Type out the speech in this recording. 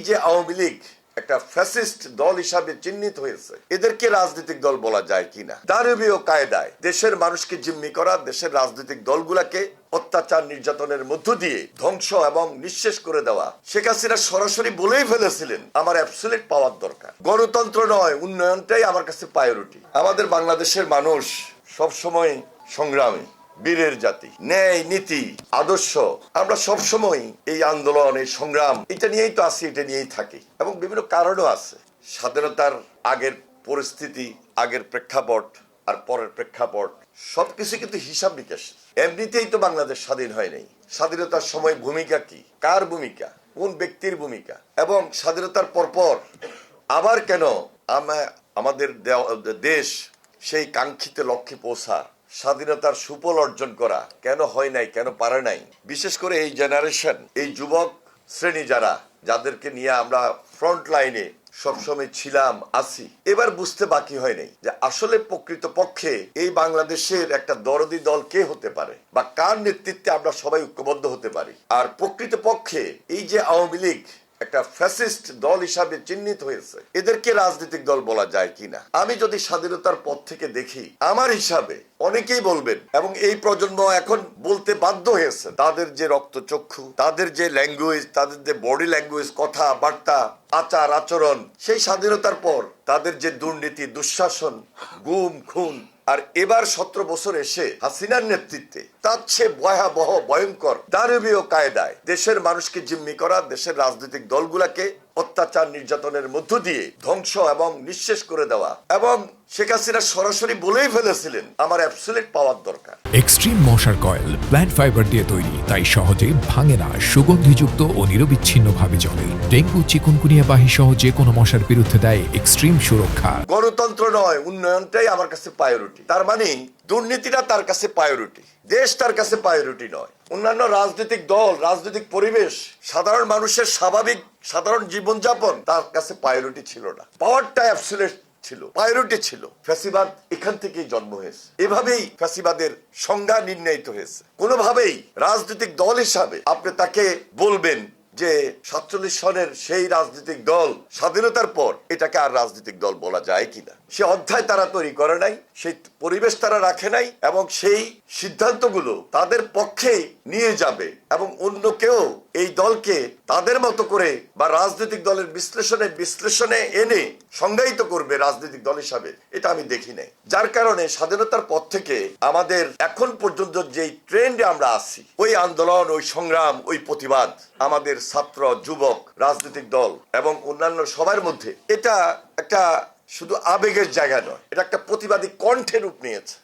যে আওয়ামী লীগ একটা ফ্যাসিস্ট দল হিসাবে চিহ্নিত হয়েছে, এদেরকে রাজনৈতিক দল বলা যায় কিনা? দানবীয় কায়দায় দেশের মানুষকে জিম্মি করা, দেশের রাজনৈতিক দলগুলাকে অত্যাচার নির্যাতনের মধ্য দিয়ে ধ্বংস এবং নিঃশেষ করে দেওয়া। শেখ হাসিনা সরাসরি বলেই ফেলেছিলেন, আমার অ্যাবসলিউট পাওয়ার দরকার, গণতন্ত্র নয় উন্নয়নটাই আমার কাছে প্রায়োরিটি। আমাদের বাংলাদেশের মানুষ সবসময় সংগ্রামী, বীরের জাতি, ন্যায় নীতি আদর্শ, আমরা সবসময় এই আন্দোলন, এই সংগ্রাম, এটা নিয়েই তো আছি, এটা নিয়েই থাকি। এবং বিভিন্ন কারণও আছে। স্বাধীনতার আগের পরিস্থিতি, আগের প্রেক্ষাপট আর পরের প্রেক্ষাপট সবকিছু কিন্তু হিসাব নিকাশ। এমনিতেই তো বাংলাদেশ স্বাধীন হয় নাই। স্বাধীনতার সময় ভূমিকা কি, কার ভূমিকা, কোন ব্যক্তির ভূমিকা, এবং স্বাধীনতার পরপর আবার কেন আমাদের দেশ সেই কাঙ্ক্ষিত লক্ষ্যে পৌঁছা, স্বাধীনতার সুফল অর্জন করা কেন হয় নাই, কেন পারে নাই? বিশেষ করে এই জেনারেশন, এই যুবক শ্রেণী যাদেরকে নিয়ে আমরা ফ্রন্ট লাইনে সবসময় ছিলাম, আছি, এবার বুঝতে বাকি হয় নাই যে আসলে প্রকৃত পক্ষে এই বাংলাদেশের একটা দরদি দল কে হতে পারে, বা কার নেতৃত্বে আমরা সবাই ঐক্যবদ্ধ হতে পারি। আর প্রকৃত পক্ষে এই যে আওয়ামী লীগ একটা ফ্যাসিস্ট দল হিসাবে চিহ্নিত হয়েছে, এদেরকে রাজনৈতিক দল বলা যায় কিনা? আমি যদি স্বাধীনতার পথ থেকে দেখি, আমার হিসাবে অনেকেই বলবেন, এবং এই প্রজন্ম এখন বলতে বাধ্য হয়েছে, তাদের যে রক্তচক্ষু, তাদের যে ল্যাঙ্গুয়েজ, তাদের যে বডি ল্যাঙ্গুয়েজ, কথা বার্তা, আচার আচরণ, সেই স্বাধীনতার পর তাদের যে দুর্নীতি, দুঃশাসন, গুম খুন, আর এবার 17 বছর এসে হাসিনার নেতৃত্বে তার চেয়ে ভয়াবহ ভয়ঙ্কর দানবীয় কায়দায় দেশের মানুষকে জিম্মি করা, দেশের রাজনৈতিক দলগুলাকে অত্যাচার নির্যাতনের মধ্য দিয়ে ধ্বংস এবং নিঃশেষ করে দেওয়া। এবং শেখ হাসিনা সরাসরি বলেই ফেলেছিলেন, আমার অ্যাবসলিউট পাওয়ার দরকার। এক্সট্রিম মশার কয়েল প্ল্যান্ট ফাইবার দিয়ে তৈরি, তাই সহজে ভাঙে না, সুগন্ধিযুক্ত ও নিরবিচ্ছিন্নভাবে জ্বলে। ডেঙ্গু, চিকুনগুনিয়া বাহি সহ যে কোনো মশার বিরুদ্ধে দেয় এক্সট্রিম সুরক্ষা। গণতন্ত্র নয় উন্নয়নটাই আমার কাছে প্রায়োরিটি। তার মানে দুর্নীতিটা তার কাছে প্রায়োরিটি, দেশ তার কাছে প্রায়োরিটি নয়। অন্যান্য রাজনৈতিক দল, রাজনৈতিক পরিবেশ, সাধারণ মানুষের স্বাভাবিক সাধারণ জীবনযাপন তার কাছে প্রায়োরিটি ছিল না। পাওয়ারটা অ্যাবসলিউট ছিল, প্রায়োরিটি ছিল। ফ্যাসিবাদ এখান থেকেই জন্ম হয়েছে, এভাবেই ফ্যাসিবাদের সংজ্ঞা নির্ণয়িত হয়েছে। কোনোভাবেই রাজনৈতিক দল হিসাবে আপনি তাকে বলবেন যে 47 সনের সেই রাজনৈতিক দল স্বাধীনতার পর এটাকে আর রাজনৈতিক দল বলা যায় কিনা, সে অধ্যায় তারা তৈরি করে নাই, সেই পরিবেশ তারা রাখে নাই, এবং সেই সিদ্ধান্তগুলো তাদের পক্ষে নিয়ে যাবে এবং অন্য কেউ এই দলকে তাদের মতো করে বা রাজনৈতিক দলের বিশ্লেষণে এনে সংজ্ঞায়িত করবে রাজনৈতিক দল হিসাবে, এটা আমি দেখি নাই। যার কারণে স্বাধীনতার পর থেকে আমাদের এখন পর্যন্ত যেই ট্রেন্ডে আমরা আছি, ওই আন্দোলন, ওই সংগ্রাম, ওই প্রতিবাদ আমাদের ছাত্র, যুবক, রাজনৈতিক দল এবং অন্যান্য সবার মধ্যে এটা একটা শুধু আবেগের জায়গা নয়, এটা একটা প্রতিবাদী কণ্ঠে রূপ নিয়েছে।